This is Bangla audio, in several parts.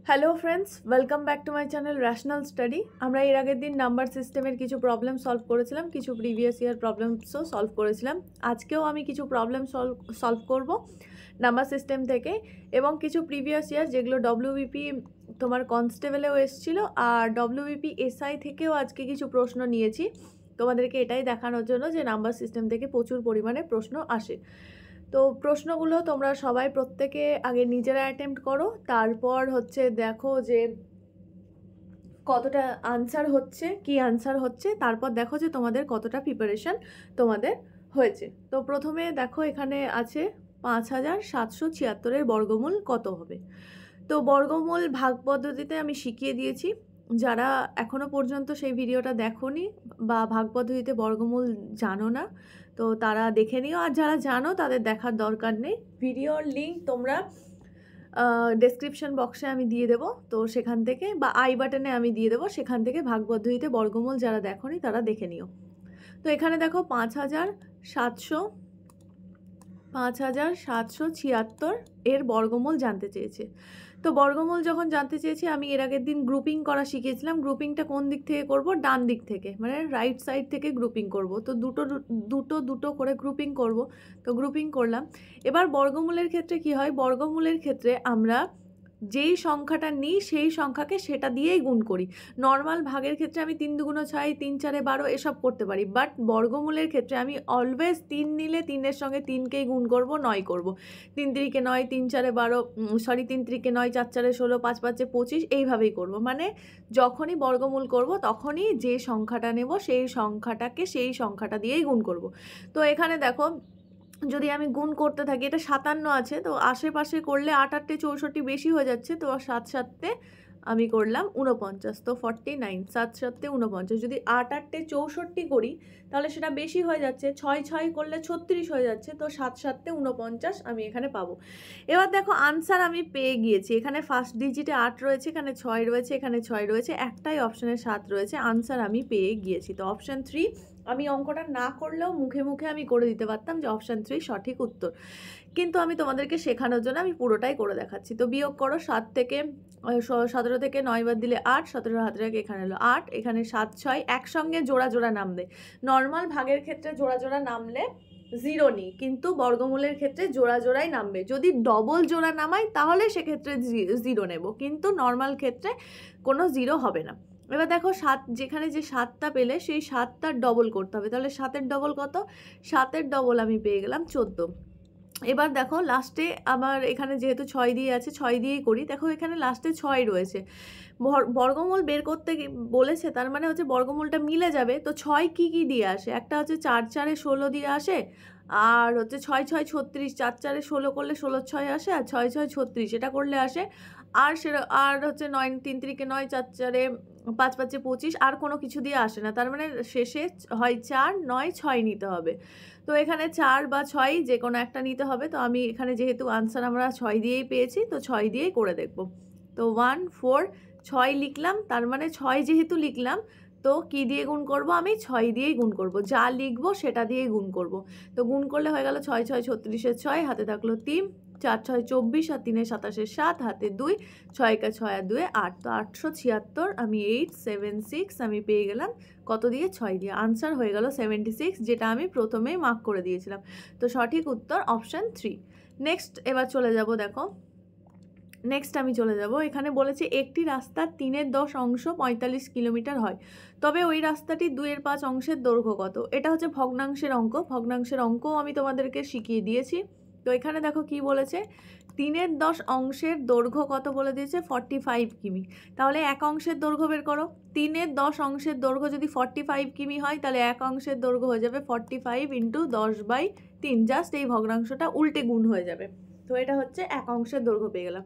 Hello friends, welcome back to my channel rational study. আমরা এর আগের দিন নাম্বার সিস্টেমের কিছু প্রবলেম সলভ করেছিলাম, কিছু প্রিভিয়াস ইয়ার প্রবলেমসও সলভ করেছিলাম। আজকেও আমি কিছু প্রবলেম সলভ করব নাম্বার সিস্টেম থেকে, এবং কিছু প্রিভিয়াস ইয়ার যেগুলো ডব্লিউবিপি তোমার কনস্টেবলেও এসেছিলো, আর ডব্লিউবিপি এসআই থেকেও আজকে কিছু প্রশ্ন নিয়েছি তোমাদেরকে এটাই দেখানোর জন্য যে নাম্বার সিস্টেম থেকে প্রচুর পরিমাণে প্রশ্ন আসে। তো প্রশ্নগুলো তোমরা সবাই প্রত্যেকে আগে নিজেরা অ্যাটেম্প্ট করো, তারপর হচ্ছে দেখো যে কতটা আনসার হচ্ছে, কি আনসার হচ্ছে, তারপর দেখো যে তোমাদের কতটা প্রিপারেশন তোমাদের হয়েছে। তো প্রথমে দেখো এখানে আছে 5776 বর্গমূল কত হবে। তো বর্গমূল ভাগ পদ্ধতিতে আমি শিখিয়ে দিয়েছি, যারা এখনও পর্যন্ত সেই ভিডিওটা দেখোনি বা ভাগ পদ্ধতিতে বর্গমূল জানো না তো তারা দেখে নিও, আর যারা জানো তাদের দেখার দরকার নেই। ভিডিওর লিঙ্ক তোমরা ডেসক্রিপশন বক্সে আমি দিয়ে দেবো, তো সেখান থেকে বা আই বাটনে আমি দিয়ে দেবো, সেখান থেকে ভাগ পদ্ধতিতে বর্গমূল যারা দেখোনি তারা দেখে নিও। তো এখানে দেখো 5776 এর বর্গমূল জানতে চেয়েছে। তো বর্গমূল যখন জানতে চেয়েছি, আমি এর আগের দিন গ্রুপিং করা শিখিয়েছিলাম। গ্রুপিংটা কোন দিক থেকে করব? ডান দিক থেকে, মানে রাইট সাইড থেকে গ্রুপিং করব। তো দুটো করে গ্রুপিং করব। তো গ্রুপিং করলাম। এবার বর্গমূলের ক্ষেত্রে কি হয়? বর্গমূলের ক্ষেত্রে আমরা যেই সংখ্যাটা নিই সেই সংখ্যাকে সেটা দিয়েই গুণ করি। নর্মাল ভাগের ক্ষেত্রে আমি 3 দুগুণ 6, 3 4 12 এসব করতে পারি, বাট বর্গমূলের ক্ষেত্রে আমি অলওয়েজ 3 নিলে 3-এর সঙ্গে 3কেই গুণ করব, 9 করব। 3 3 9, 3 4 12, 3 3 9, 4 4 16, 5 5 25, এইভাবেই করব। মানে যখনই বর্গমূল করব তখনই যে সংখ্যাটা নেব সেই সংখ্যাটাকে সেই সংখ্যাটা দিয়েই গুণ করব। তো এখানে দেখো, যদি আমি গুণ করতে থাকি, এটা 57 আছে, তো আশেপাশে করলে 8 8 64 বেশি হয়ে যাচ্ছে, তো 7 7 আমি করলাম 49, তো 49, 7 7 49। যদি 8 8 64 করি তাহলে সেটা বেশি হয়ে যাচ্ছে, 6 6 করলে 36 হয়ে যাচ্ছে, তো 7 7 49 আমি এখানে পাবো। এবার দেখো আনসার আমি পেয়ে গিয়েছি। এখানে ফার্স্ট ডিজিটে 8 রয়েছে, এখানে 6 রয়েছে, এখানে 6 রয়েছে, একটাই অপশানে 7 রয়েছে। আনসার আমি পেয়ে গিয়েছি। তো অপশান 3, আমি অঙ্কটা না করলেও মুখে মুখে আমি করে দিতে পারতাম যে অপশান 3 সঠিক উত্তর, কিন্তু আমি তোমাদেরকে শেখানোর জন্য আমি পুরোটাই করে দেখাচ্ছি। তো বিয়োগ করো, 17 থেকে 9 বাদ দিলে 8, 17 হাতে রাখে এখানে হলো 8, এখানে 7 6 একসঙ্গে জোড়া জোড়া নামবে। নর্মাল ভাগের ক্ষেত্রে জোড়া জোড়া নামলে 0 নিই, কিন্তু বর্গমূলের ক্ষেত্রে জোড়া জোড়াই নামবে। যদি ডবল জোড়া নামাই তাহলে সেক্ষেত্রে 0 নেব, কিন্তু নর্মাল ক্ষেত্রে কোনো 0 হবে না। এবার দেখো 7, যেখানে যে 7টা পেলে সেই 7টার ডবল করতে হবে, তাহলে 7-এর ডবল কত? 7-এর ডবল আমি পেয়ে গেলাম 14। এবার দেখো লাস্টে আমার এখানে যেহেতু 6 দিয়ে আছে, 6 দিয়েই করি। দেখো এখানে লাস্টে 6 রয়েছে, বর্গমূল বের করতে বলেছে, তার মানে হচ্ছে বর্গমূলটা মিলে যাবে। তো 6 কি কি দিয়ে আসে? একটা হচ্ছে 4 4 16 দিয়ে আসে, আর হচ্ছে 6 6 36, 4 4 16 করলে 16 6 আসে, আর 6 6 36 এটা করলে আসে। আর আর হচ্ছে 9 3 3 9, 4 4 5 5 25, আর কোনো কিছু দিয়ে আসে না। তার মানে শেষে হয় 4 9 6 নিতে হবে। তো এখানে 4 বা 6 যে কোনো একটা নিতে হবে। তো আমি এখানে যেহেতু আনসার আমরা 6 দিয়েই পেয়েছি, তো 6 দিয়েই করে দেখব। তো 1 4 6 লিখলাম, তার মানে 6 যেহেতু লিখলাম, তো কি দিয়ে গুণ করব? আমি 6 দিয়েই গুণ করব, যা লিখবো সেটা দিয়েই গুণ করব। তো গুণ করলে হয়ে গেল 6 6 36 6, হাতে থাকলো 3, 4 6 24, আর 3 27 7, হাতে 2, 6 কা 6 আর 2 8, তো 876 আমি 876 আমি পেয়ে গেলাম কত দিয়ে? 6 দিয়ে। আনসার হয়ে গেল 76, যেটা আমি প্রথমেই মার্ক করে দিয়েছিলাম। তো সঠিক উত্তর অপশান 3। নেক্সট এবার চলে যাব, দেখো নেক্সট আমি চলে যাব, এখানে বলেছে একটি রাস্তার 3/10 অংশ 45 কিলোমিটার হয়, তবে ওই রাস্তাটি 2/5 অংশের দৈর্ঘ্য কত? এটা হচ্ছে ভগ্নাংশের অঙ্ক। ভগ্নাংশের অঙ্কও আমি তোমাদেরকে শিখিয়ে দিয়েছি। তো এখানে দেখো কি বলেছে, 3/10 অংশের দৈর্ঘ্য কত বলে দিয়েছে? 45 কিমি। তাহলে এক অংশের দৈর্ঘ্য বের করো। 3/10 অংশের দৈর্ঘ্য যদি 45 কিমি হয়, তাহলে এক অংশের দৈর্ঘ্য হয়ে যাবে 45 × 10/3। জাস্ট এই ভগ্নাংশটা উল্টে গুণ হয়ে যাবে। তো এটা হচ্ছে এক অংশের দৈর্ঘ্য পেয়ে গেলাম।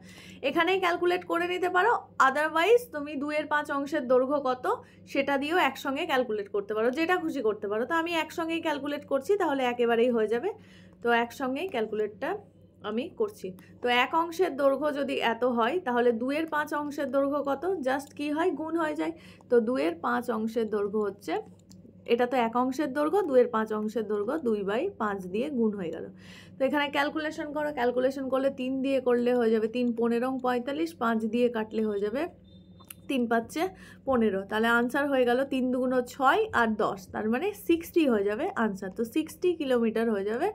এখানেই ক্যালকুলেট করে নিতে পারো, আদারওয়াইজ তুমি 2/5 অংশের দৈর্ঘ্য কত সেটা দিয়েও একসঙ্গে ক্যালকুলেট করতে পারো, যেটা খুশি করতে পারো। তো আমি একসঙ্গেই ক্যালকুলেট করছি, তাহলে একেবারেই হয়ে যাবে। তো একসঙ্গেই ক্যালকুলেটটা আমি করছি। তো এক অংশের দৈর্ঘ্য যদি এত হয়, তাহলে 2/5 অংশের দৈর্ঘ্য কত? জাস্ট কি হয়? গুণ হয়ে যায়। তো 2/5 অংশের দৈর্ঘ্য হচ্ছে এটা তো 1 অংশের দৈর্ঘ্য, 2-এর 5 অংশের দৈর্ঘ্য, 2/5 দিয়ে গুণ হয়ে গেল। তো এখানে ক্যালকুলেশন করো, ক্যালকুলেশন করলে 3 দিয়ে করলে হয়ে যাবে 3 15 45, 5 দিয়ে কাটলে হয়ে যাবে 3 5 15। তাহলে আনসার হয়ে গেল 3 দুগুণ 6 আর 10, তার মানে 60 হয়ে যাবে আনসার। তো 60 কিলোমিটার হয়ে যাবে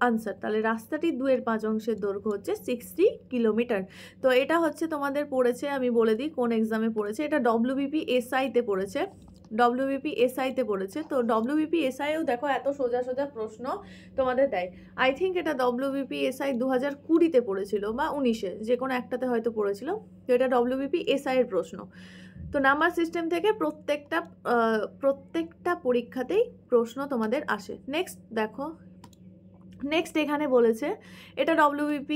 আনসার। তাহলে রাস্তাটি 2-এর 5 অংশের দৈর্ঘ্য হচ্ছে 60 কিলোমিটার। তো এটা হচ্ছে তোমাদের পড়েছে, আমি বলে দিই কোন এক্সামে পড়েছে, এটা WBPSI-তে পড়েছে, WBPSI-তে পড়েছে। তো WBPSI-ও দেখো এত সোজা সোজা প্রশ্ন তোমাদের দেয়। আই থিঙ্ক এটা WBPSI 2020-তে পড়েছিল বা 19-এ, যে কোনো একটাতে হয়তো পড়েছিল। তো এটা WBPSI-এর প্রশ্ন। তো নাম্বার সিস্টেম থেকে প্রত্যেকটা পরীক্ষাতেই প্রশ্ন তোমাদের আসে। নেক্সট দেখো, নেক্সট এখানে বলেছে এটা WBP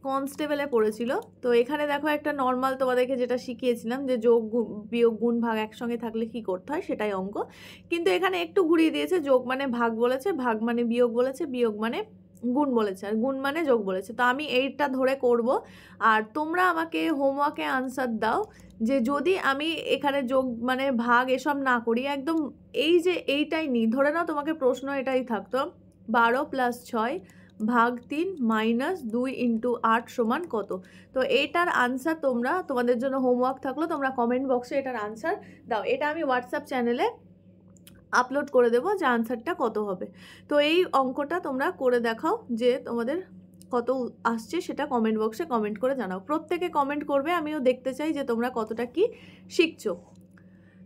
কনস্টেবলে পড়েছিল। তো এখানে দেখো একটা নর্মাল তোমাদেরকে যেটা শিখিয়েছিলাম যে যোগ বিয়োগ গুণ ভাগ একসঙ্গে থাকলে কি করতে হয় সেটাই অঙ্ক, কিন্তু এখানে একটু ঘুরিয়ে দিয়েছে। যোগ মানে ভাগ বলেছে, ভাগ মানে বিয়োগ বলেছে, বিয়োগ মানে গুণ বলেছে, আর গুণ মানে যোগ বলেছে। তো আমি এইটা ধরে করব, আর তোমরা আমাকে হোমওয়ার্কে আনসার দাও যে যদি আমি এখানে যোগ মানে ভাগ এসব না করি, একদম এই যে এইটাই নিই, ধরে নাও তোমাকে প্রশ্ন এটাই থাকতো 12 + 6 ভাগ 3 মাইনাস 2 × 8 সমান কত। তো এটার আনসার তোমরা, তোমাদের জন্য হোমওয়ার্ক থাকলো, তোমরা কমেন্ট বক্সে এটার আনসার দাও। এটা আমি হোয়াটসঅ্যাপ চ্যানেলে আপলোড করে দেবো যে আনসারটা কত হবে। তো এই অঙ্কটা তোমরা করে দেখাও যে তোমাদের কত আসছে, সেটা কমেন্ট বক্সে কমেন্ট করে জানাও। প্রত্যেকে কমেন্ট করবে, আমিও দেখতে চাই যে তোমরা কতটা কি শিখছো।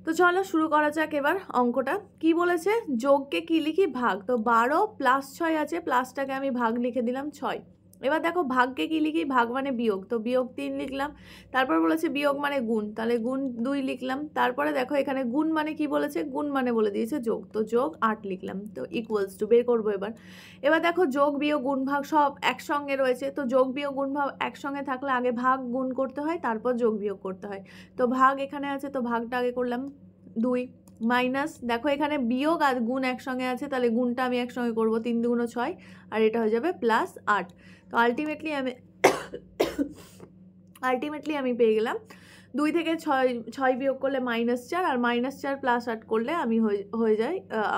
তো চলো শুরু করা যাক এবার অঙ্কটা। কি বলেছে, যোগকে কি লিখি, ভাগ। তো 12 + 6 আছে, প্লাসটাকে আমি ভাগ লিখে দিলাম 6। এবার দেখো ভাগকে কি লিখি, ভাগ মানে বিয়োগ, তো বিয়োগ 3 লিখলাম। তারপর বলেছে বিয়োগ মানে গুণ, তাহলে গুণ 2 লিখলাম। তারপরে দেখো এখানে গুণ মানে কি বলেছে, গুণ মানে বলে দিয়েছে যোগ, তো যোগ 8 লিখলাম। তো ইকুয়ালস টু বের করবো এবার। এবার দেখো যোগ বিয়োগ গুণ ভাগ সব একসঙ্গে রয়েছে, তো যোগ বিয়োগ গুণ ভাগ একসঙ্গে থাকলে আগে ভাগ গুণ করতে হয়, তারপর যোগ বিয়োগ করতে হয়। তো ভাগ এখানে আছে, তো ভাগটা আগে করলাম 2, মাইনাস দেখো এখানে বিয়োগ আর গুণ একসঙ্গে আছে, তাহলে গুণটা আমি একসঙ্গে করব, 3 দুগুণ 6, আর এটা হয়ে যাবে +8। তো আলটিমেটলি আমি পেয়ে গেলাম 2 থেকে 6 বিয়োগ করলে -4, আর -4 + 8 করলে আমি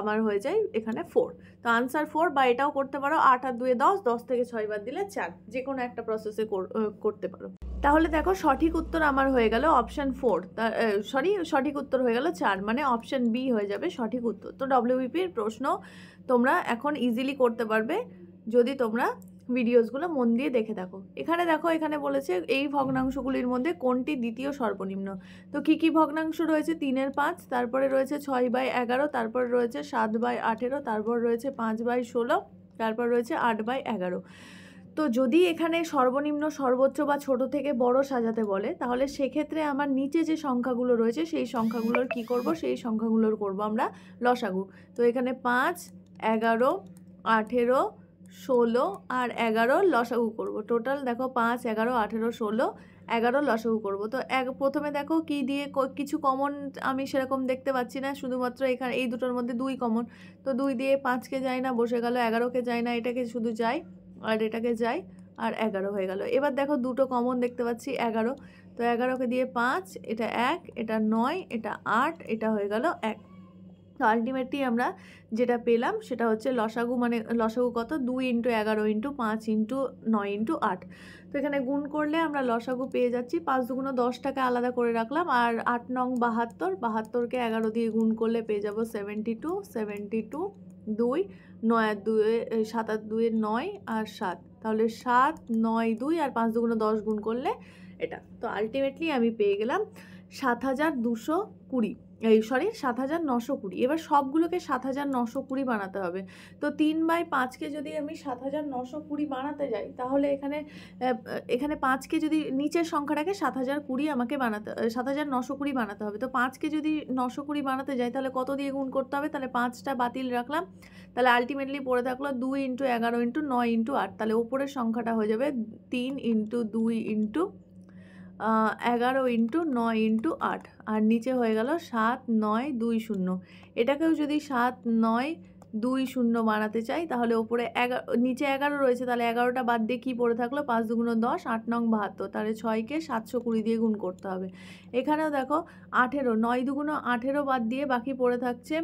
আমার হয়ে যায় এখানে 4। তো আনসার 4, বা এটাও করতে পারো 8 আর 2 10, 10 থেকে 6 বাদ দিলে 4, যে কোনো একটা প্রসেসে করতে পারো। তাহলে দেখো সঠিক উত্তর আমার হয়ে গেল অপশান 4, সঠিক উত্তর হয়ে গেল 4, মানে অপশান বি হয়ে যাবে সঠিক উত্তর। তো WBPর প্রশ্ন তোমরা এখন ইজিলি করতে পারবে যদি তোমরা ভিডিওসগুলো মন দিয়ে দেখে থাকো। এখানে দেখো, এখানে বলেছে এই ভগ্নাংশগুলির মধ্যে কোনটি দ্বিতীয় সর্বনিম্ন। তো কি কি ভগ্নাংশ রয়েছে, 3-এর 5, তারপরে রয়েছে 6/11, তারপর রয়েছে 7/18, তারপর রয়েছে 5/16, তারপর রয়েছে 8/11। তো যদি এখানে সর্বনিম্ন সর্বোচ্চ বা ছোট থেকে বড় সাজাতে বলে, তাহলে সেক্ষেত্রে আমার নিচে যে সংখ্যাগুলো রয়েছে সেই সংখ্যাগুলোর কি করব, সেই সংখ্যাগুলোর করব আমরা লসাগু। তো এখানে 5, 11, 18, 16 আর 11 লসাগু করব। টোটাল দেখো 5, 11, 18, 16, 11 লসাগু করব। তো প্রথমে দেখো কি দিয়ে, কিছু কমন আমি সেরকম দেখতে পাচ্ছি না, শুধুমাত্র এখানে এই দুটোর মধ্যে 2 কমন। তো 2 দিয়ে 5কে যায় না, বসে গেল, 11কে যায় না, এটাকে শুধু যায়, আর এটাকে যাই, আর 11 হয়ে গেল। এবার দেখো দুটো কমন দেখতে পাচ্ছি 11, তো 11কে দিয়ে 5, এটা 1, এটা 9, এটা 8, এটা হয়ে গেল 1। তো আলটিমেটলি আমরা যেটা পেলাম সেটা হচ্ছে লসাগু, মানে লসাগু কত, 2 × 11 × 5 × 9 × 8। তো এখানে গুণ করলে আমরা লসাগু পেয়ে যাচ্ছি 5 দুগুণ 10টাকে আলাদা করে রাখলাম, আর 8 9 72, 72কে 11 দিয়ে গুণ করলে পেয়ে যাব 72, 72, 2, 9 আর 2 7 আর 2 9 আর 7, তাহলে 7 9 2, আর 5 দুগুণ 10 গুণ করলে এটা। তো আলটিমেটলি আমি পেয়ে গেলাম 7220, 7920। এবার সবগুলোকে 7920 বানাতে হবে। তো 3/5কে যদি আমি 7920 বানাতে যাই, তাহলে এখানে 5কে যদি নিচের সংখ্যাটাকে 7020 আমাকে 7920 বানাতে হবে। তো 5কে যদি 920 বানাতে যাই, তাহলে কত দিয়ে গুণ করতে হবে, তাহলে 5টা বাতিল রাখলাম, তাহলে আলটিমেটলি পড়ে থাকলো 2 × 11 × 9 × 8, তাহলে উপরের সংখ্যাটা হয়ে যাবে 3 × 2 × 11 × 9 × 8, আর নিচে হয়ে গেল 7 9 2 0। এটাকেও যদি 7 9 2 0 বানাতে চাই, তাহলে ওপরে নিচে 11 রয়েছে, তাহলে 11টা বাদ দিয়ে কী পড়ে থাকলো, 5 দুগুণ 10, 8 9 72, তাহলে 6কে 720 দিয়ে গুণ করতে হবে। এখানেও দেখো 18, 9 দুগুণ 18 বাদ দিয়ে বাকি পড়ে থাকছে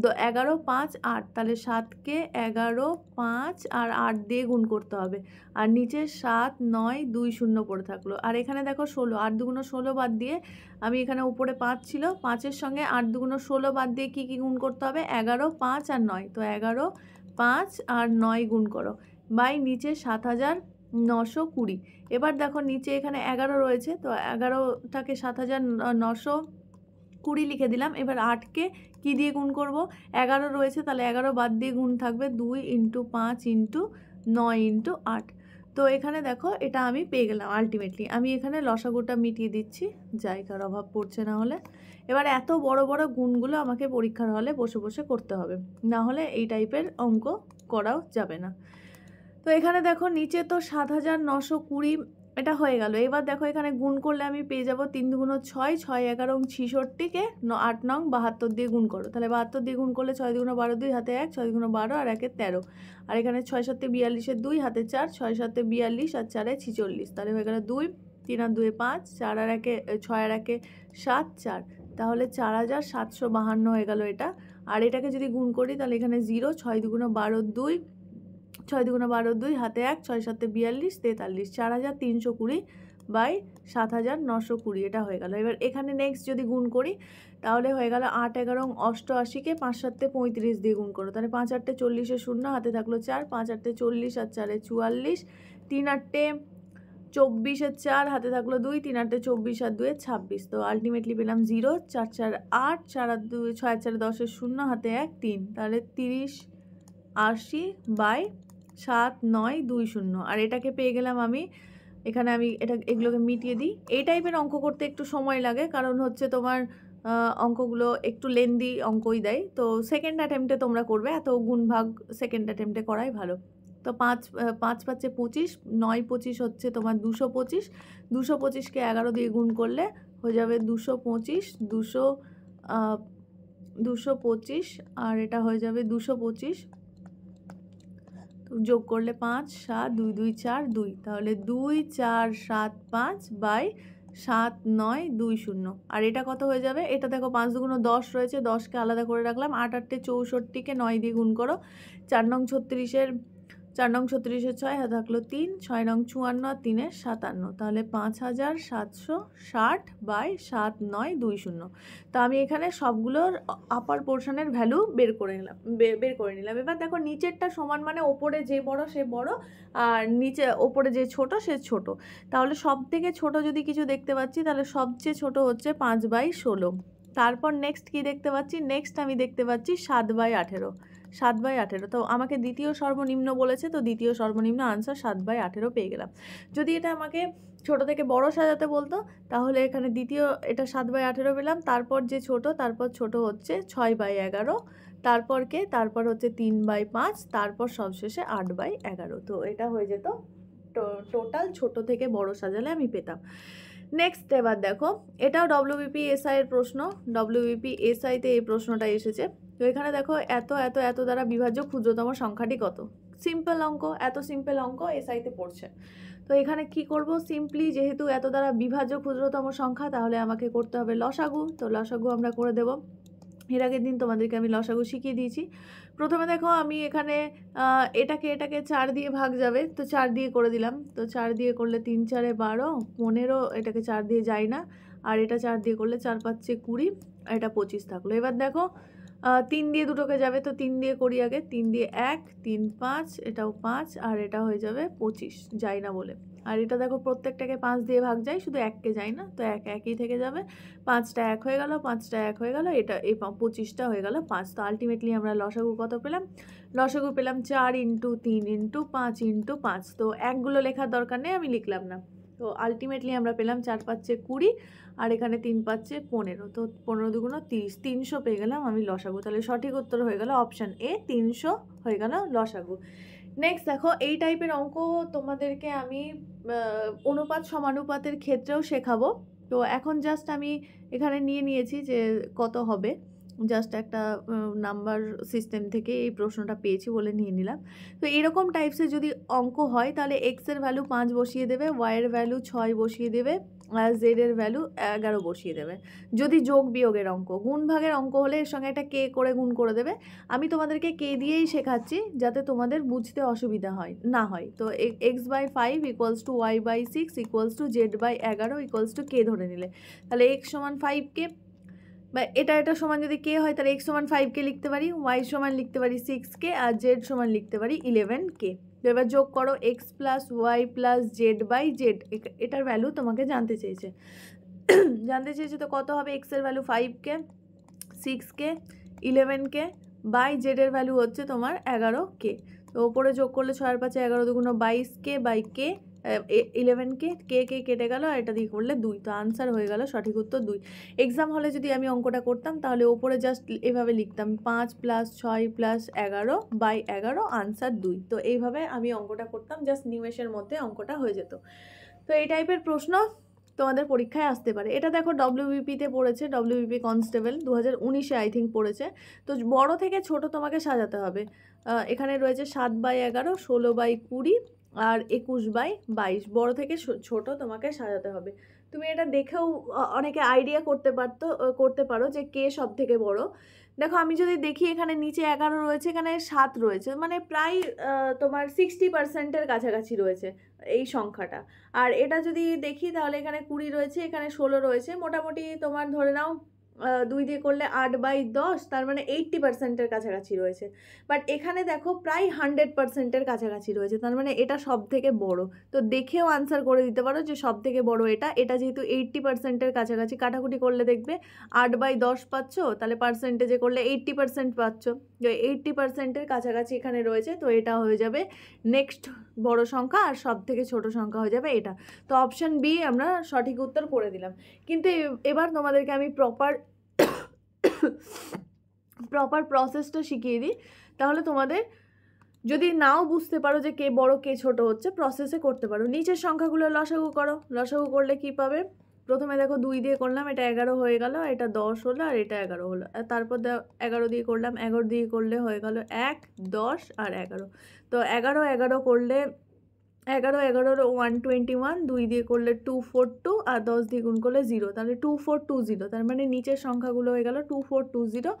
11 5 8, তাহলে 7কে 11 5 আর 8 দিয়ে গুণ করতে হবে। আর নিচে 7 9 2 0 পড়ে থাকলো। আর এখানে দেখো 16, 8 দুগুণ 16 বাদ দিয়ে আমি এখানে উপরে 5 ছিল, 5-এর সঙ্গে 8 দুগুণ 16 বাদ দিয়ে কী কী গুণ করতে হবে? 11 5 আর 9, তো 11 5 আর 9 গুণ করো বাই নিচে 7920। এবার দেখো নিচে এখানে 11 রয়েছে, তো 11টাকে 7920 লিখে দিলাম। এবার 8কে কী দিয়ে গুণ করব? 11 রয়েছে, তাহলে 11 বাদ দিয়ে গুণ থাকবে 2 × 5 × 9 × 8। তো এখানে দেখো এটা আমি পেয়ে গেলাম আলটিমেটলি। আমি এখানে লসাগুটা মিটিয়ে দিচ্ছি, জায়গার অভাব পড়ছে না হলে। এবার এত বড় বড় গুণগুলো আমাকে পরীক্ষার হলে বসে বসে করতে হবে, না হলে এই টাইপের অঙ্ক করাও যাবে না। তো এখানে দেখো নিচে তো 7920 এটা হয়ে গেল। এবার দেখো এখানে গুণ করলে আমি পেয়ে যাবো 3 দুগুণ 6, 6 11 66কে 8 নং 72 দিয়ে গুণ করো। তাহলে 72 দিয়ে গুণ করলে 6 দুগুণ 12, 2 হাতে 1, 6 দুগুণ 12 আর 1 13। আর এখানে 6 7 42 2 হাতে 4, 6 7 42 আর 4 46, তাহলে হয়ে গেল 2, 3 আর 2 5, 4 আর 1 6 আর 1 7 4, তাহলে 4752 হয়ে গেল এটা। আর এটাকে যদি গুণ করি তাহলে এখানে 0, 6 দুগুণ 12 2, 6 দুগুণ 12 2 হাতে 1, 6 7 42 43, 4320 বাই 7920, এটা হয়ে গেল। এবার এখানে নেক্সট যদি গুণ করি তাহলে হয়ে গেল 8 11 88কে 5 7 35 দিয়ে গুণ করো। তাহলে 5 8 40 0 হাতে থাকলো 4, 5 8 40 আর 4 44, 3 8 24 4 হাতে থাকলো 2, 3 8 24 আর 2 26। তো আলটিমেটলি পেলাম 0, 4 4 8, 4 আর 2 6 4 10 0 হাতে 1 3, তাহলে 30 80 বাই 7920। আর এটাকে পেয়ে গেলাম আমি। এখানে আমি এগুলোকে মিটিয়ে দিই। এই টাইপের অঙ্ক করতে একটু সময় লাগে, কারণ হচ্ছে তোমার অঙ্কগুলো একটু লেন্দি অঙ্কই দেয়। তো সেকেন্ড অ্যাটেম্পটে তোমরা করবে, এত গুণ ভাগ সেকেন্ড অ্যাটেম্পটে করাই ভালো। তো 5 5 5 25, 9 25 হচ্ছে তোমার 225, 225কে 11 দিয়ে গুণ করলে হয়ে যাবে 225, 225 আর এটা হয়ে যাবে 225, যোগ করলে 5 7 2 2 4 2, তাহলে 2 4 7 5 বাই 7 9 2 0। আর এটা কত হয়ে যাবে? এটা দেখো 5 দুগুণ 10 রয়েছে, 10কে আলাদা করে রাখলাম। 8 8 64কে 9 দিয়ে গুণ করো। 4 নং 36-এর 6 হাতে থাকলো 3, 6 নং 54 আর 3 57, তাহলে 5760 বাই 7 9 2 0। তো আমি এখানে সবগুলোর আপার পোর্শনের ভ্যালু বের করে নিলাম। এবার দেখো নিচেরটা সমান মানে ওপরে যে বড় সে বড়, আর নিচে ওপরে যে ছোট সে ছোট। তাহলে সব থেকে ছোট যদি কিছু দেখতে পাচ্ছি তাহলে সবচেয়ে ছোট হচ্ছে 5/16। তারপর নেক্সট কি দেখতে পাচ্ছি? নেক্সট আমি দেখতে পাচ্ছি 7/18, 7/18। তো আমাকে দ্বিতীয় সর্বনিম্ন বলেছে, তো দ্বিতীয় সর্বনিম্ন আনসার 7/18 পেয়ে গেলাম। যদি এটা আমাকে ছোট থেকে বড় সাজাতে বলতো তাহলে এখানে দ্বিতীয় এটা 7/18 পেলাম। তারপর যে ছোট, তারপর ছোট হচ্ছে 6/11, তারপর হচ্ছে 3/5, তারপর সবশেষে 8/11। তো এটা হয়ে যেত টোটাল ছোট থেকে বড় সাজালে আমি পেতাম। নেক্সট এবার দেখো, এটাও WBPSI এর প্রশ্ন। WBPSI-তে এই প্রশ্নটা এসেছে। তো এখানে দেখো এত এত এত দ্বারা বিভাজ্য ক্ষুদ্রতম সংখ্যাটি কত? সিম্পল অঙ্ক, এত সিম্পল অঙ্ক এসআইতে পড়ছে। তো এখানে কি করব? সিম্পলি যেহেতু এত দ্বারা বিভাজ্য ক্ষুদ্রতম সংখ্যা, তাহলে আমাকে করতে হবে লসাগু। তো লসাগু আমরা করে দেব। এর আগের দিন তোমাদেরকে আমি লসাগু শিখিয়ে দিয়েছি। প্রথমে দেখো আমি এখানে এটাকে 4 দিয়ে ভাগ যাবে, তো 4 দিয়ে করে দিলাম। তো 4 দিয়ে করলে 3 4 12 15, এটাকে 4 দিয়ে যায় না। আর এটা 4 দিয়ে করলে 4 5 20, এটা 25 থাকলো। এবার দেখো 3 দিয়ে দুটোকে যাবে, তো 3 দিয়ে করি আগে। 3 দিয়ে 1 3 5, এটাও 5, আর এটা হয়ে যাবে 25, যায় না বলে। আর এটা দেখো প্রত্যেকটাকে 5 দিয়ে ভাগ যায়, শুধু 1কে যায় না, তো 1 একই থেকে যাবে। 5টা 1 হয়ে গেল, 5টা 1 হয়ে গেল, এটা এই 25টা হয়ে গেল 5। তো আলটিমেটলি আমরা লসাগু কত পেলাম? লসাগু পেলাম 4 × 3 × 5 × 5। তো একগুলো লেখার দরকার নেই, আমি লিখলাম না। তো আলটিমেটলি আমরা পেলাম 4 5 20, আর এখানে 3 5 15, তো 15 দুগুণ 30, 300 পেয়ে গেলাম আমি লসাগু। তাহলে সঠিক উত্তর হয়ে গেল অপশান এ, 300 হয়ে গেল লসাগু। নেক্সট দেখো, এই টাইপের অঙ্ক তোমাদেরকে আমি অনুপাত সমানুপাতের ক্ষেত্রেও শেখাবো। তো এখন জাস্ট আমি এখানে নিয়েছি যে কত হবে। জাস্ট একটা নাম্বার সিস্টেম থেকে এই প্রশ্নটা পেয়েছি বলে নিয়ে নিলাম। তো এরকম টাইপসের যদি অঙ্ক হয় তাহলে এক্সের ভ্যালু 5 বসিয়ে দেবে, ওয়াইয়ের ভ্যালু 6 বসিয়ে দেবে, আর জেডের ভ্যালু 11 বসিয়ে দেবে। যদি যোগ বিয়োগের অঙ্ক, গুণ ভাগের অঙ্ক হলে এর সঙ্গে একটা কে করে গুণ করে দেবে। আমি তোমাদেরকে কে দিয়েই শেখাচ্ছি যাতে তোমাদের বুঝতে অসুবিধা না হয়। তো x/5 = y/6 = z/11 = কে ধরে নিলে, তাহলে x সমান 5কে, বা এটা সমান যদি কে হয় তাহলে x সমান 5কে লিখতে পারি, y সমান লিখতে পারি 6কে, আর z সমান লিখতে পারি 11কে। তো এবার যোগ করো x + y + z/z, এটার ভ্যালু তোমাকে জানতে চেয়েছে। তো কত হবে? x এর ভ্যালু 5কে, 6কে, 11কে, বাই z এর ভ্যালু হচ্ছে তোমার 11কে। তো ওপরে যোগ করলে 6 আর 5 11 দুগুণ 22কে বাই কে, 11কে, কে কেটে গেল, আর এটা দিয়ে করলে 2। তো আনসার হয়ে গেল সঠিক উত্তর 2। এক্সাম হলে যদি আমি অঙ্কটা করতাম তাহলে ওপরে জাস্ট এভাবে লিখতাম 5 + 6 + 11/11, আনসার 2। তো এইভাবে আমি অঙ্কটা করতাম, জাস্ট নিমেষের মধ্যে অঙ্কটা হয়ে যেত। তো এই টাইপের প্রশ্ন তোমাদের পরীক্ষায় আসতে পারে। এটা দেখো ডব্লিউবিপিতে পড়েছে, ডব্লিউবিপি কনস্টেবল 2019-এ আই থিঙ্ক পড়েছে। তো বড় থেকে ছোট তোমাকে সাজাতে হবে। এখানে রয়েছে 7/11, 16/20 আর 21/22। বড় থেকে ছোট তোমাকে সাজাতে হবে। তুমি এটা দেখেও অনেকে আইডিয়া করতে পারো যে কে সব থেকে বড়। দেখো আমি যদি দেখি এখানে নিচে 11 রয়েছে, এখানে 7 রয়েছে, মানে প্রায় তোমার 60%-এর কাছাকাছি রয়েছে এই সংখ্যাটা। আর এটা যদি দেখি তাহলে এখানে 20 রয়েছে, এখানে 16 রয়েছে, মোটামুটি তোমার ধরে নাও 2 দিয়ে করলে 8/10, তার মানে 80%-এর কাছাকাছি রয়েছে। বাট এখানে দেখো প্রায় 100%-এর কাছাকাছি রয়েছে, তার মানে এটা সব থেকে বড়। তো দেখেও আনসার করে দিতে পারো যে সব থেকে বড় এটা যেহেতু 80%-এর কাছাকাছি, কাটাকুটি করলে দেখবে 8/10 পাচ্ছ, তাহলে পার্সেন্টেজে করলে 80% পাচ্ছ। 80%-এর কাছাকাছি এখানে রয়েছে, তো এটা হয়ে যাবে নেক্সট বড় সংখ্যা, আর সব থেকে ছোট সংখ্যা হয়ে যাবে এটা। তো অপশান বি আমরা সঠিক উত্তর করে দিলাম। কিন্তু এবার তোমাদেরকে আমি প্রপার প্রসেসটা শিখিয়ে দিই, তাহলে তোমাদের যদি নাও বুঝতে পারো যে কে বড় কে ছোট হচ্ছে, প্রসেসে করতে পারো। নিচের সংখ্যাগুলো লসাগু করো, লসাগু করলে কি পাবে? প্রথমে দেখো 2 দিয়ে করলাম, এটা 11 হয়ে গেল, এটা 10 হলো, আর এটা 11 হলো। আর তারপর 11 দিয়ে করলাম, 11 দিয়ে করলে হয়ে গেল 1, 10 আর 11। তো 11 করলে 11 121, 2 দিয়ে করলে 242, আর 10 দিয়ে গুণ করলে 0, তাহলে 2420। তার মানে নিচের সংখ্যাগুলো হয়ে গেল 2420,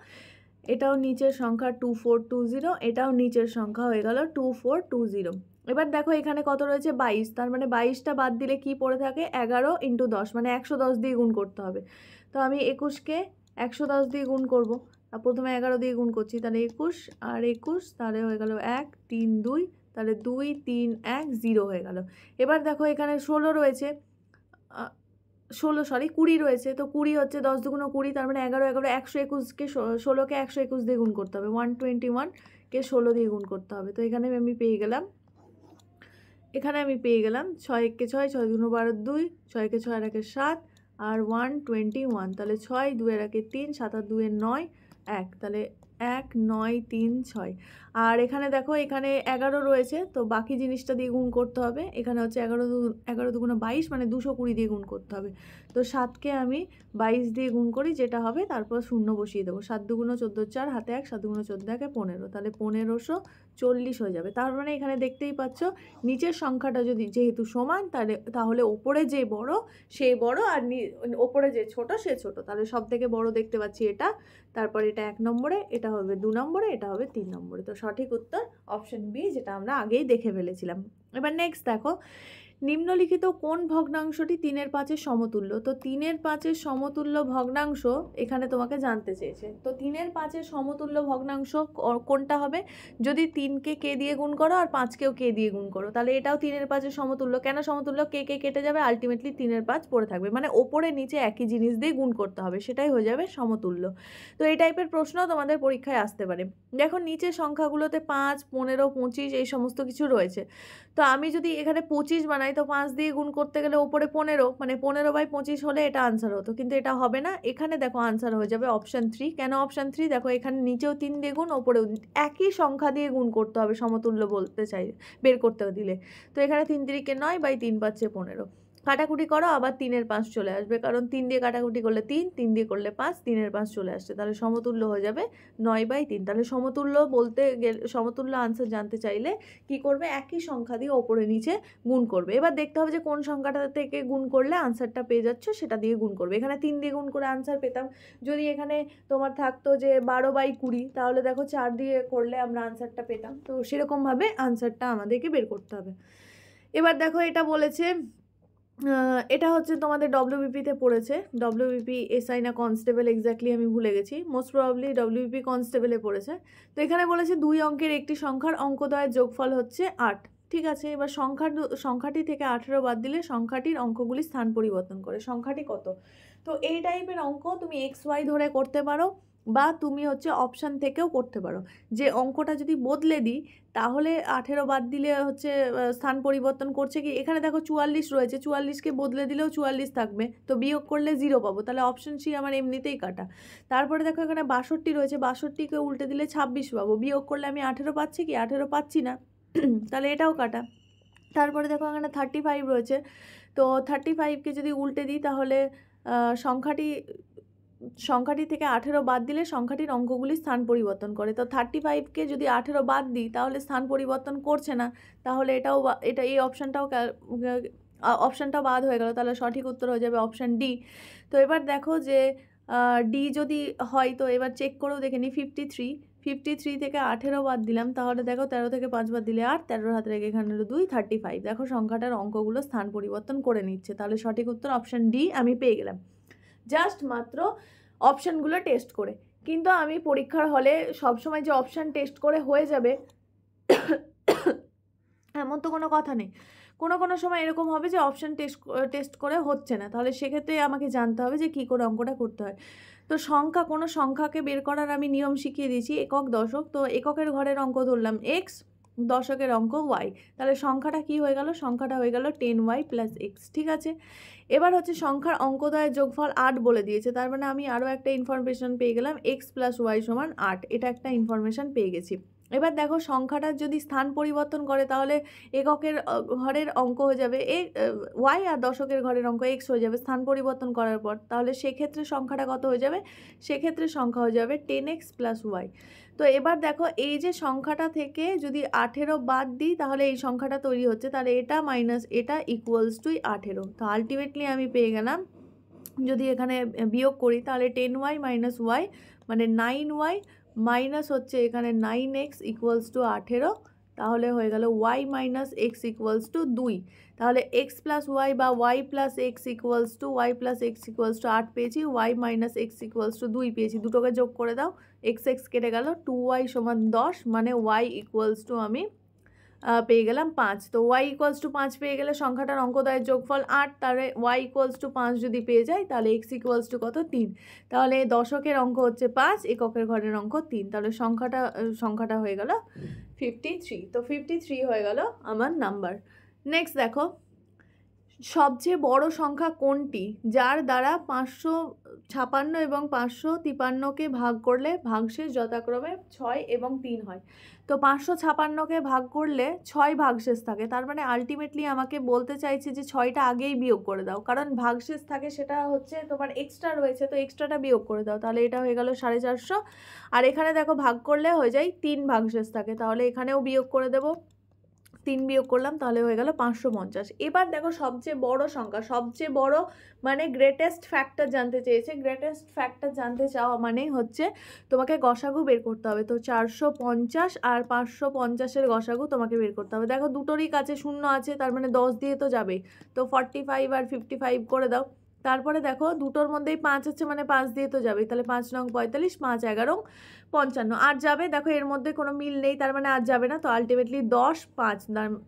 এটাও নিচের সংখ্যা 2420, এটাও নিচের সংখ্যা হয়ে গেল 2420। এবার দেখো এখানে কত রয়েছে? 22, তার মানে 22টা বাদ দিলে কি পড়ে থাকে? 11 × 10, মানে 110 দিয়ে গুণ করতে হবে। তো আমি 21কে 110 দিয়ে গুণ করব, আর প্রথমে 11 দিয়ে গুণ করছি, তাহলে 21 আর 21, তাহলে হয়ে গেল 1 3 2, তাহলে 2 3 1 0 হয়ে গেল। এবার দেখো এখানে 16 রয়েছে, 20 রয়েছে, তো 20 হচ্ছে 10 দুগুণ 20, তার মানে 11 121কে 16কে 121 দিয়ে গুণ করতে হবে, 121কে 16 দিয়ে গুণ করতে হবে। তো এখানে আমি পেয়ে গেলাম 6 1 6, 6 2 12 2, 6 6 আর 1 7, আর 121, তাহলে 6 2 আর 1 3, 7 আর 2 9, 1, তাহলে 1 9 3 6। আর এখানে দেখো এখানে 11 রয়েছে, তো বাকি জিনিসটা দিয়ে গুণ করতে হবে। এখানে হচ্ছে 11 দুগুণ 22, মানে 220 দিয়ে গুণ করতে হবে। তো 7কে আমি 22 দিয়ে গুণ করি, যেটা হবে, তারপর 0 বসিয়ে দেবো। 7 দুগুণ 14 4, হাতে 1, 7 দুগুণ 14 1 15, তাহলে 1540 হয়ে যাবে। তার মানে এখানে দেখতেই পাচ্ছ নিচের সংখ্যাটা যেহেতু সমান, তাহলে ওপরে যে বড় সে বড়, আর ওপরে যে ছোট সে ছোট। তাহলে সব থেকে বড় দেখতে পাচ্ছি এটা, তারপর এটা 1 নম্বরে, এটা হবে 2 নম্বরে, এটা হবে 3 নম্বরে। তো সঠিক উত্তর অপশন বি, যেটা আমরা আগেই দেখে ফেলেছিলাম। এবার নেক্সট দেখো, নিম্নলিখিত কোন ভগ্নাংশটি 3/5 সমতুল্য? তো 3/5 সমতুল্য ভগ্নাংশ এখানে তোমাকে জানতে চেয়েছে। তো 3/5 সমতুল্য ভগ্নাংশ কোনটা হবে? যদি 3কে কে দিয়ে গুণ করো আর 5কেও কে দিয়ে গুণ করো, তাহলে এটাও 3/5 সমতুল্য। কেন সমতুল্য? কে কেটে যাবে, আলটিমেটলি 3/5 পড়ে থাকবে, মানে ওপরে নিচে একই জিনিস দিয়ে গুণ করতে হবে, সেটাই হয়ে যাবে সমতুল্য। তো এই টাইপের প্রশ্ন তোমাদের পরীক্ষায় আসতে পারে। দেখো নিচের সংখ্যাগুলোতে 5 15 25 এই সমস্ত কিছু রয়েছে। তো আমি যদি এখানে 25 বানাই, তো 5 দিয়ে গুণ করতে গেলে ওপরে 15, মানে 15/25 হলে এটা আনসার হতো, কিন্তু এটা হবে না। এখানে দেখো আনসার হয়ে যাবে অপশান 3। কেন অপশান 3? দেখো এখানে নিচেও 3 দিয়ে গুণ, ওপরেও একই সংখ্যা দিয়ে গুণ করতে হবে সমতুল্য বলতে চাই, বের করতে দিলে। তো এখানে 3 3 9, 3 5 15। কাটাকুটি করো, আবার 3-এর 5 চলে আসবে, কারণ 3 দিয়ে কাটাকুটি করলে 3, 3 দিয়ে করলে 5, 3-এর 5 চলে আসছে, তাহলে সমতুল্য হয়ে যাবে 9/3। তাহলে সমতুল্য বলতে গেলে, সমতুল্য আনসার জানতে চাইলে কি করবে, একই সংখ্যা দিয়ে ওপরে নিচে গুণ করবে। এবার দেখতে হবে যে কোন সংখ্যাটা থেকে গুণ করলে আনসারটা পেয়ে যাচ্ছ, সেটা দিয়ে গুণ করবে। এখানে 3 দিয়ে গুণ করে আনসার পেতাম। যদি এখানে তোমার থাকতো যে 12/20, তাহলে দেখো 4 দিয়ে করলে আমরা আনসারটা পেতাম। তো সেরকমভাবে আনসারটা আমাদেরকে বের করতে হবে। এবার দেখো এটা বলেছে, এটা হচ্ছে তোমাদের ডব্লিউবিপিতে পড়েছে, ডব্লিউবিপি এসআই না কনস্টেবল এক্স্যাক্টলি আমি ভুলে গেছি, মোস্ট প্রবাবলি ডব্লিউবিপি কনস্টেবলে পড়েছে। তো এখানে বলেছে 2 অঙ্কের একটি সংখ্যার অঙ্কদ্বয়ের যোগফল হচ্ছে 8। ঠিক আছে, এবার সংখ্যাটি থেকে 18 বাদ দিলে সংখ্যাটির অঙ্কগুলি স্থান পরিবর্তন করে। সংখ্যাটি কত? তো এই টাইপের অঙ্ক তুমি XY ধরে করতে পারো, বা তুমি হচ্ছে অপশান থেকেও করতে পারো। যে অঙ্কটা যদি বদলে দিই, তাহলে 18 বাদ দিলে হচ্ছে স্থান পরিবর্তন করছে কি, এখানে দেখো 44 রয়েছে, 44কে বদলে দিলেও 44 থাকবে, তো বিয়োগ করলে 0 পাবো, তাহলে অপশন সি আমার এমনিতেই কাটা। তারপরে দেখো এখানে 62 রয়েছে, 62কে উল্টে দিলে 26 পাবো, বিয়োগ করলে আমি 18 পাচ্ছি কি, 18 পাচ্ছি না, তাহলে এটাও কাটা। তারপরে দেখো এখানে 35 রয়েছে, তো 35কে যদি উল্টে দিই, তাহলে সংখ্যাটি থেকে 18 বাদ দিলে সংখ্যাটির অঙ্কগুলি স্থান পরিবর্তন করে। তো 35কে যদি 18 বাদ দিই, তাহলে স্থান পরিবর্তন করছে না, তাহলে এই অপশানটাও বাদ হয়ে গেল, তাহলে সঠিক উত্তর হয়ে যাবে অপশান ডি। তো এবার দেখো যে ডি যদি হয়, তো এবার চেক করেও দেখে নিই। 53 থেকে 18 বাদ দিলাম, তাহলে দেখো 13 থেকে 5 বাদ দিলে 8, 13 হাতে রেখে এখানে 2, 35। দেখো সংখ্যাটার অঙ্কগুলো স্থান পরিবর্তন করে নিচ্ছে, তাহলে সঠিক উত্তর অপশান ডি আমি পেয়ে গেলাম, জাস্ট মাত্র অপশানগুলো টেস্ট করে। কিন্তু আমি পরীক্ষার হলে সবসময় যে অপশান টেস্ট করে হয়ে যাবে এমন তো কোনো কথা নেই। কোনো সময় এরকম হবে যে অপশান টেস্ট করে হচ্ছে না, তাহলে সেক্ষেত্রে আমাকে জানতে হবে যে কী করে অঙ্কটা করতে হয়। তো কোনো সংখ্যাকে বের করার আমি নিয়ম শিখিয়ে দিয়েছি, একক দশক। তো এককের ঘরের অঙ্ক ধরলাম এক্স, দশকের অঙ্ক ওয়াই, তাহলে সংখ্যাটা কি হয়ে গেল, সংখ্যাটা হয়ে গেল 10y + x। ঠিক আছে, এবার হচ্ছে সংখ্যার অঙ্কদ্বয়ের যোগফল 8 বলে দিয়েছে, তার মানে আমি আরও একটা ইনফরমেশন পেয়ে গেলাম, x + y = 8, এটা একটা ইনফরমেশন পেয়ে গেছি। এবার দেখো সংখ্যাটার যদি স্থান পরিবর্তন করে, তাহলে এককের ঘরের অঙ্ক হয়ে যাবে ওয়াই, আর দশকের ঘরের অঙ্ক এক্স হয়ে যাবে স্থান পরিবর্তন করার পর। তাহলে সেক্ষেত্রে সংখ্যাটা কত হয়ে যাবে, সেক্ষেত্রে সংখ্যা হয়ে যাবে 10x + y। তো এবার দেখো এই যে সংখ্যাটা থেকে যদি 18 বাদ দিই, তাহলে এই সংখ্যাটা তৈরি হচ্ছে, তাহলে এটা মাইনাস এটা = 18। তো আলটিমেটলি আমি পেয়ে গেলাম, যদি এখানে বিয়োগ করি, তাহলে 10y - y মানে 9y, মাইনাস হচ্ছে এখানে 9x = 18, তাহলে হয়ে গেল y - x = 2। তাহলে x + y বা y + x = 8 পেয়েছি, y - x = 2 পেয়েছি, দুটোকে যোগ করে দাও, x কেটে গেল, 2y = 10, মানে y = আমি পেয়ে গেলাম 5। তো y = 5 পেয়ে গেলে সংখ্যাটার অঙ্কদ্বয়ের যোগফল 8, তাহলে y = 5 যদি পেয়ে যাই, তাহলে x = কত, 3। তাহলে দশকের অঙ্ক হচ্ছে 5, এককের ঘরের অঙ্ক 3, তাহলে সংখ্যাটা হয়ে গেল 53। তো 53 হয়ে গেল আমার নাম্বার। নেক্সট দেখো, সবচেয়ে বড় সংখ্যা কোনটি যার দ্বারা 556 এবং 553কে ভাগ করলে ভাগশেষ যথাক্রমে 6 এবং 3 হয়। তো 556কে ভাগ করলে 6 ভাগশেষ থাকে, তার মানে আলটিমেটলি আমাকে বলতে চাইছে যে 6টা আগেই বিয়োগ করে দাও, কারণ ভাগশেষ থাকে সেটা হচ্ছে তোমার এক্সট্রা রয়েছে, তো এক্সট্রাটা বিয়োগ করে দাও, তাহলে এটা হয়ে গেল 450। আর এখানে দেখো ভাগ করলে হয়ে যায় 3 ভাগশেষ থাকে, তাহলে এখানেও বিয়োগ করে দেবো, 3 বিয়োগ করলাম, তাহলে হয়ে গেল 550। এবার দেখো সবচেয়ে বড় সংখ্যা, সবচেয়ে বড় মানে গ্রেটেস্ট ফ্যাক্টর জানতে চেয়েছে। গ্রেটেস্ট ফ্যাক্টর জানতে চাওয়া মানে হচ্ছে তোমাকে গসাগু বের করতে হবে। তো 450 আর 550-এর গসাগু তোমাকে বের করতে হবে। দেখো দুটোরই কাছে শূন্য আছে, তার মানে 10 দিয়ে তো যাবে, তো 45 আর 55 করে দাও। তারপরে দেখো দুটোর মধ্যেই 5 আছে, মানে 5 দিয়ে তো যাবে, তাহলে 5 নং 45, 5 11 55, আর যাবে, দেখো এর মধ্যে কোনো মিল নেই, তার মানে আর যাবে না, তো আলটিমেটলি 10 5,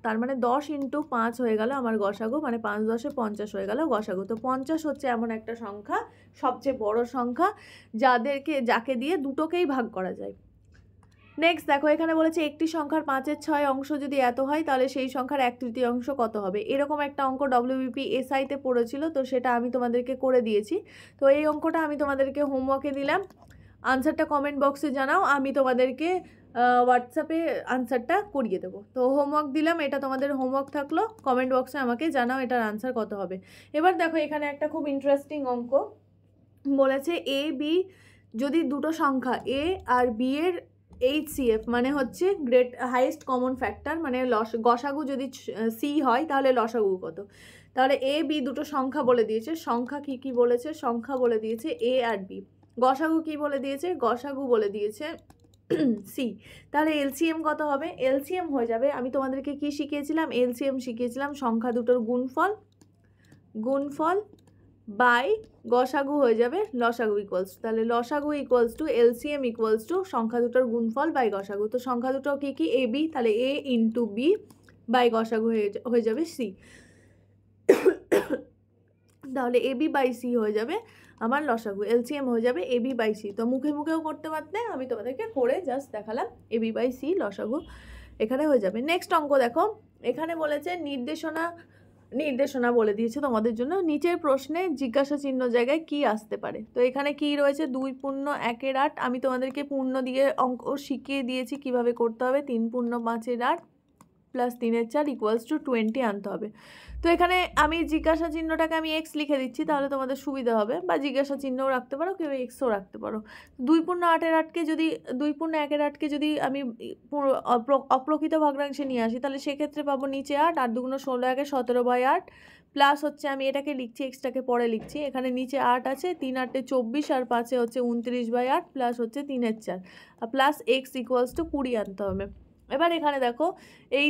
তার মানে 10 × 5 হয়ে গেল আমার গসাগু, মানে 5 10 50 হয়ে গেল গসাগু। তো 50 হচ্ছে এমন একটা সংখ্যা, সবচেয়ে বড় সংখ্যা, যাকে দিয়ে দুটোকেই ভাগ করা যায়। নেক্সট দেখো এখানে বলেছে একটি সংখ্যার 5-এর 6 অংশ যদি এত হয়, তাহলে সেই সংখ্যার 1/3 কত হবে। এরকম একটা অঙ্ক ডব্লিউবিপি এসআইতে পড়েছিল, তো সেটা আমি তোমাদেরকে করে দিয়েছি। তো এই অঙ্কটা আমি তোমাদেরকে হোমওয়ার্কে দিলাম, আনসারটা কমেন্ট বক্সে জানাও, আমি তোমাদেরকে হোয়াটসঅ্যাপে আনসারটা করিয়ে দেবো। তো হোমওয়ার্ক দিলাম, এটা তোমাদের হোমওয়ার্ক থাকলো, কমেন্ট বক্সে আমাকে জানাও এটার আনসার কত হবে। এবার দেখো এখানে একটা খুব ইন্টারেস্টিং অঙ্ক বলেছে, এ বি যদি দুটো সংখ্যা এ আর বি এর HCF মানে হচ্ছে গ্রেট হাইয়েস্ট কমন ফ্যাক্টর, মানে গসাগু যদি সি হয় তাহলে লসাগু কত। তাহলে এ বি দুটো সংখ্যা বলে দিয়েছে, সংখ্যা কি কি বলেছে, সংখ্যা বলে দিয়েছে এ আর বি, গসাগু কি বলে দিয়েছে, গসাগু বলে দিয়েছে সি। তাহলে এলসিএম কত হবে, এলসিএম হয়ে যাবে, আমি তোমাদেরকে কি শিখিয়েছিলাম, এলসিএম শিখিয়েছিলাম সংখ্যা দুটোর গুণফল বাই গসাগু হয়ে যাবে লসাগু ইকুয়ালস, তাহলে লসাগু equals to LCM equals to সংখ্যা দুটোর গুণফল বাই গসাগু। তো সংখ্যা দুটো কি কি, এ বি, তাহলে এ ইন্টু বি বাই গসাগু হয়ে যাবে সি। তাহলে এ বি বাই সি হয়ে যাবে আমার লসাগু, এলসিএম হয়ে যাবে এ বি বাই সি। তো মুখে মুখেও করতে পারতে, আমি তোমাদেরকে করে জাস্ট দেখালাম, এ বি বাই সি লসাগু এখানে হয়ে যাবে। নেক্সট অঙ্ক দেখো, এখানে বলেছে নির্দেশনা বলে দিয়েছে তোমাদের জন্য, নিচের প্রশ্নে জিজ্ঞাসা চিহ্ন জায়গায় কি আসতে পারে। তো এখানে কি রয়েছে, 2 পূর্ণ 1 8, আমি তোমাদেরকে পূর্ণ দিয়ে অঙ্ক শিখিয়ে দিয়েছি কিভাবে করতে হবে, 3 পূর্ণ 5 8 প্লাস 3 4 ইকুয়ালস টু 20 আনতে হবে। তো এখানে আমি জিজ্ঞাসা চিহ্নটাকে আমি এক্স লিখে দিচ্ছি, তাহলে তোমাদের সুবিধা হবে, বা জিজ্ঞাসা চিহ্নও রাখতে পারো, কেউ এক্সও রাখতে পারো। 2 পূর্ণ 8 8কে যদি 2 পূর্ণ 1 8কে যদি আমি অপ্রকৃত ভগ্নাংশে নিয়ে আসি, তাহলে সেক্ষেত্রে পাবো নিচে 8, 8 দুগুণ 16 1 17/8 প্লাস হচ্ছে আমি এটাকে লিখছি, এক্সটাকে পরে লিখছি, এখানে নিচে 8 আছে, 3 8 24 আর 5 হচ্ছে 29/8 প্লাস হচ্ছে 3 4 প্লাস এক্স ইকুয়ালস টু 20 আনতে হবে। এবার এখানে দেখো এই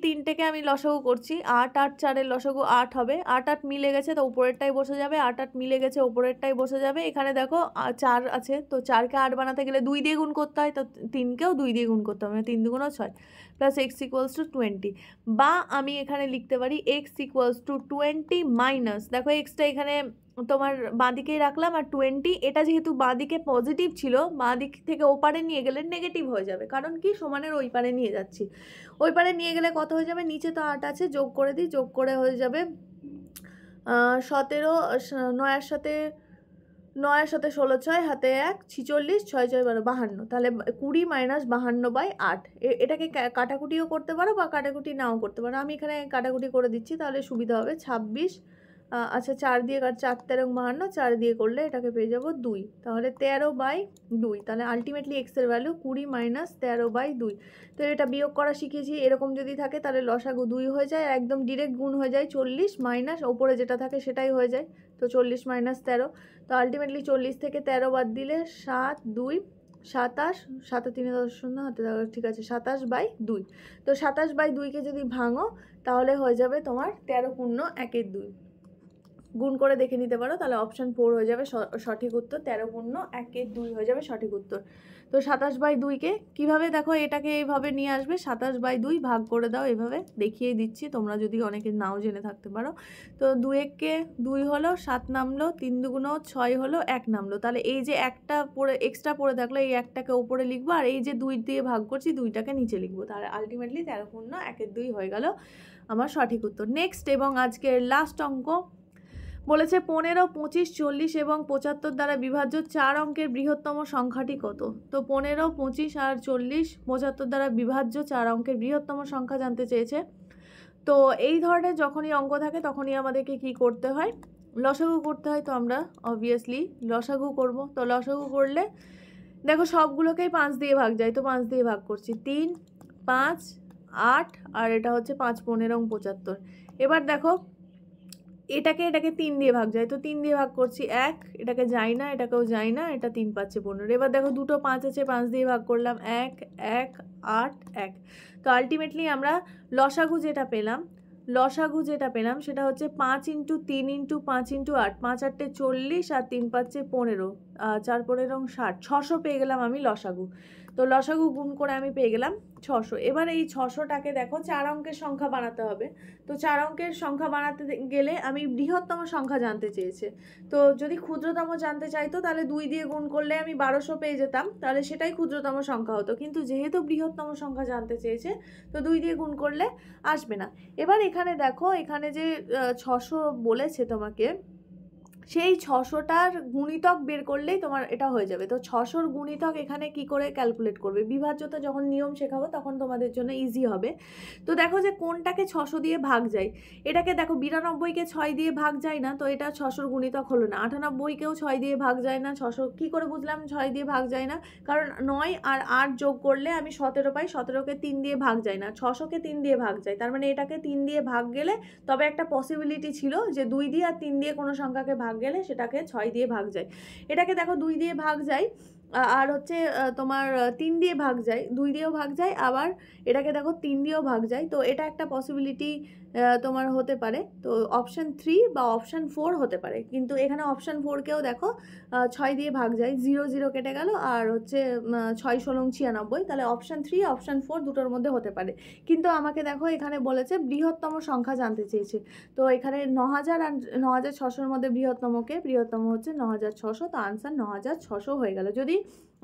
তিনটেকে আমি লসাগু করছি, 8 8 4-এর লসাগু 8 হবে, 8 8 মিলে গেছে তো উপরেরটাই বসে যাবে, 8 8 মিলে গেছে উপরেরটাই বসে যাবে। এখানে দেখো 4 আছে, তো 4কে 8 বানাতে গেলে 2 দিয়ে গুণ করতে হয়, তো 3কেও 2 দিয়ে গুণ করতে হবে, 3 2 6 প্লাস এক্স ইকুয়ালস টু 20, বা আমি এখানে লিখতে পারি এক্স ইকুয়ালস টু 20 মাইনাস, দেখো এক্সটা এখানে তোমার বাঁদিকেই রাখলাম, আর 20 এটা যেহেতু বাঁদিকে পজিটিভ ছিল, বাঁদিক থেকে ওপারে নিয়ে গেলে নেগেটিভ হয়ে যাবে, কারণ কি সমানের ওই পারে নিয়ে যাচ্ছি, ওই পারে নিয়ে গেলে কত হয়ে যাবে, নিচে তো 8 আছে, যোগ করে দিই, যোগ করে হয়ে যাবে 17, 9-এর সাথে 9-এর সাথে 16 6 হাতে 1 46 6 6 12 52, তাহলে 20 মাইনাস 52/8। এটাকে কাটাকুটিও করতে পারো বা কাটাকুটি নাও করতে পারো, আমি এখানে কাটাকুটি করে দিচ্ছি তাহলে সুবিধা হবে। 26 আচ্ছা 4 দিয়ে 4 13 52, 4 দিয়ে করলে এটাকে পেয়ে যাবো 2, তাহলে 13/2, তাহলে আলটিমেটলি এক্স এর ভ্যালু 20 মাইনাস 13/2। তো এটা বিয়োগ করা শিখেছি, এরকম যদি থাকে তাহলে লসাগু 2 হয়ে যায়, একদম ডিরেক্ট গুণ হয়ে যায়, 40 মাইনাস ওপরে যেটা থাকে সেটাই হয়ে যায়, তো 40 মাইনাস 13, তো আলটিমেটলি 40 থেকে 13 বাদ দিলে 7 2 27, 7 3 10 শূন্য হাতে, ঠিক আছে 27/2। তো 27/2কে যদি ভাঙো তাহলে হয়ে যাবে তোমার 13 পূর্ণ 1 2, গুণ করে দেখে নিতে পারো, তাহলে অপশান 4 হয়ে যাবে সঠিক উত্তর, 13 পূর্ণ 1 2 হয়ে যাবে সঠিক উত্তর। তো 27/2কে কীভাবে, দেখো এটাকে এইভাবে নিয়ে আসবে, 27/2 ভাগ করে দাও, এভাবে দেখিয়ে দিচ্ছি, তোমরা যদি অনেকে নাও জেনে থাকতে পারো। তো 2 1কে 2 হলো, 7 নামলো, 3 2 6 হলো, 1 নামলো, তাহলে এই যে একটা পড়ে এক্সট্রা পড়ে থাকলো, এই একটাকে ওপরে লিখবো, আর এই যে 2 দিয়ে ভাগ করছি 2টাকে নিচে লিখবো, তাহলে আলটিমেটলি 13 পূর্ণ 1 2 হয়ে গেল আমার সঠিক উত্তর। নেক্সট এবং আজকের লাস্ট অঙ্ক বলেছে 15 25 40 এবং 75 দ্বারা বিভাজ্য 4 অঙ্কের বৃহত্তম সংখ্যাটি কত। তো 15 25 আর 40 75 দ্বারা বিভাজ্য 4 অঙ্কের বৃহত্তম সংখ্যা জানতে চেয়েছে। তো এই ধরনের যখনই অঙ্ক থাকে তখনই আমাদেরকে কি করতে হয়, লসাগু করতে হয়। তো আমরা অবভিয়াসলি লসাগু করব। তো লসাগু করলে দেখো সবগুলোকেই 5 দিয়ে ভাগ যায়, তো 5 দিয়ে ভাগ করছি, 3 5 8 আর এটা হচ্ছে 5 15 এবং 75। এবার দেখো এটাকে 3 দিয়ে ভাগ যায়, তো 3 দিয়ে ভাগ করছি 1, এটাকে যায় না, এটাকেও যায় না, এটা 3 5 15। এবার দেখো দুটো 5 আছে, 5 দিয়ে ভাগ করলাম 1 1 8 1। তো আলটিমেটলি আমরা লসাগু যেটা পেলাম সেটা হচ্ছে 5 × 3 × 5 × 8, 5 8 40 আর 3 5 15, 4 15 60, 600 পেয়ে গেলাম আমি লসাগু। তো লসাগু গুণ করে আমি পেয়ে গেলাম 600। এবার এই 600টাকে দেখো 4 অঙ্কের সংখ্যা বানাতে হবে। তো 4 অঙ্কের সংখ্যা বানাতে গেলে আমি বৃহত্তম সংখ্যা জানতে চেয়েছে, তো যদি ক্ষুদ্রতম জানতে চাইতো তাহলে 2 দিয়ে গুণ করলে আমি 1200 পেয়ে যেতাম, তাহলে সেটাই ক্ষুদ্রতম সংখ্যা হতো, কিন্তু যেহেতু বৃহত্তম সংখ্যা জানতে চেয়েছে তো 2 দিয়ে গুণ করলে আসবে না। এবার এখানে দেখো, এখানে যে 600 বলেছে তোমাকে, সেই 600টার গুণিতক বের করলেই তোমার এটা হয়ে যাবে। তো 600র গুণিতক এখানে কি করে ক্যালকুলেট করবে? বিভাজ্যতা যখন নিয়ম শেখাবো তখন তোমাদের জন্য ইজি হবে। তো দেখো যে কোনটাকে 600 দিয়ে ভাগ যায়। এটাকে দেখো 92কে 6 দিয়ে ভাগ যায় না, তো এটা 600র গুণিতক হলো না। 98কেও 6 দিয়ে ভাগ যায় না। 600 কী করে বুঝলাম 6 দিয়ে ভাগ যায় না? কারণ 9 আর 8 যোগ করলে আমি 17 পাই, 17কে 3 দিয়ে ভাগ যায় না, 600কে 3 দিয়ে ভাগ যায়। তার মানে এটাকে 3 দিয়ে ভাগ গেলে তবে একটা পসিবিলিটি ছিল যে 2 দিয়ে আর 3 দিয়ে কোনো সংখ্যাকে ভাগ গেলে সেটাকে 6 দিয়ে ভাগ যায়। এটাকে দেখো 2 দিয়ে ভাগ যায়, আর হচ্ছে তোমার 3 দিয়ে ভাগ যায়, 2 দিয়েও ভাগ যায়, আবার এটাকে দেখো 3 দিয়েও ভাগ যায়। তো এটা একটা পসিবিলিটি তোমার হতে পারে। তো অপশান 3 বা অপশান 4 হতে পারে, কিন্তু এখানে অপশান 4কেও দেখো 6 দিয়ে ভাগ যায়, 0 0 কেটে গেল, আর হচ্ছে 6 ষোলং 96, তাহলে অপশান 3 অপশান 4 দুটোর মধ্যে হতে পারে। কিন্তু আমাকে দেখো এখানে বলেছে বৃহত্তম সংখ্যা জানতে চেয়েছে। তো এখানে 9000 আর 9600-র মধ্যে বৃহত্তমকে, বৃহত্তম হচ্ছে 9600, তো আনসার 9600 হয়ে গেল। যদি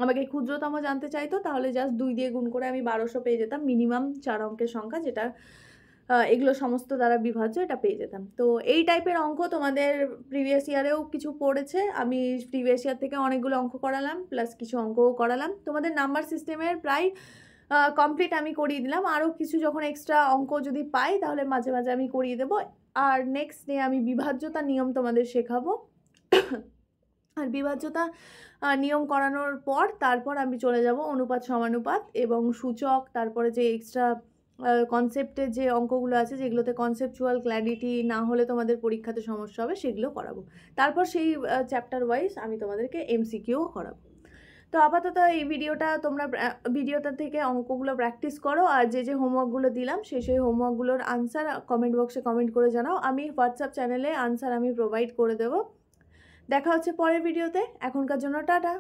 আমাকে ক্ষুদ্রতম জানতে চাইতো তাহলে জাস্ট 2 দিয়ে গুণ করে আমি 1200 পেয়ে যেতাম, মিনিমাম 4 অঙ্কের সংখ্যা, যেটা এগুলো সমস্ত দ্বারা বিভাজ্য, এটা পেয়ে যেতাম। তো এই টাইপের অঙ্ক তোমাদের প্রিভিয়াস ইয়ারেও কিছু পড়েছে, আমি প্রিভিয়াস ইয়ার থেকে অনেকগুলো অঙ্ক করালাম, প্লাস কিছু অঙ্কও করালাম। তোমাদের নাম্বার সিস্টেমের প্রায় কমপ্লিট আমি করিয়ে দিলাম। আরও কিছু যখন এক্সট্রা অঙ্ক যদি পাই তাহলে মাঝে মাঝে আমি করিয়ে দেবো। আর নেক্সট ডে আমি বিভাজ্যতা নিয়ম তোমাদের শেখাবো। আর বিভাজ্যতা নিয়ম করানোর পর তারপর আমি চলে যাব অনুপাত সমানুপাত এবং সূচক, তারপরে যে এক্সট্রা কনসেপ্টের যে অঙ্কগুলো আছে যেগুলোতে কনসেপচুয়াল ক্ল্যারিটি না হলে তোমাদের পরীক্ষাতে সমস্যা হবে সেগুলো করাবো। তারপর সেই চ্যাপ্টার ওয়াইজ আমি তোমাদেরকে এমসিকিউও করাবো। তো আপাতত এই ভিডিওটা থেকে অঙ্কগুলো প্র্যাকটিস করো, আর যে হোমওয়ার্কগুলো দিলাম সেই হোমওয়ার্কগুলোর আনসার কমেন্ট বক্সে কমেন্ট করে জানাও। আমি হোয়াটসঅ্যাপ চ্যানেলে আনসার আমি প্রোভাইড করে দেবো। দেখা হচ্ছে পরের ভিডিওতে। এখনকার জন্য টাটা।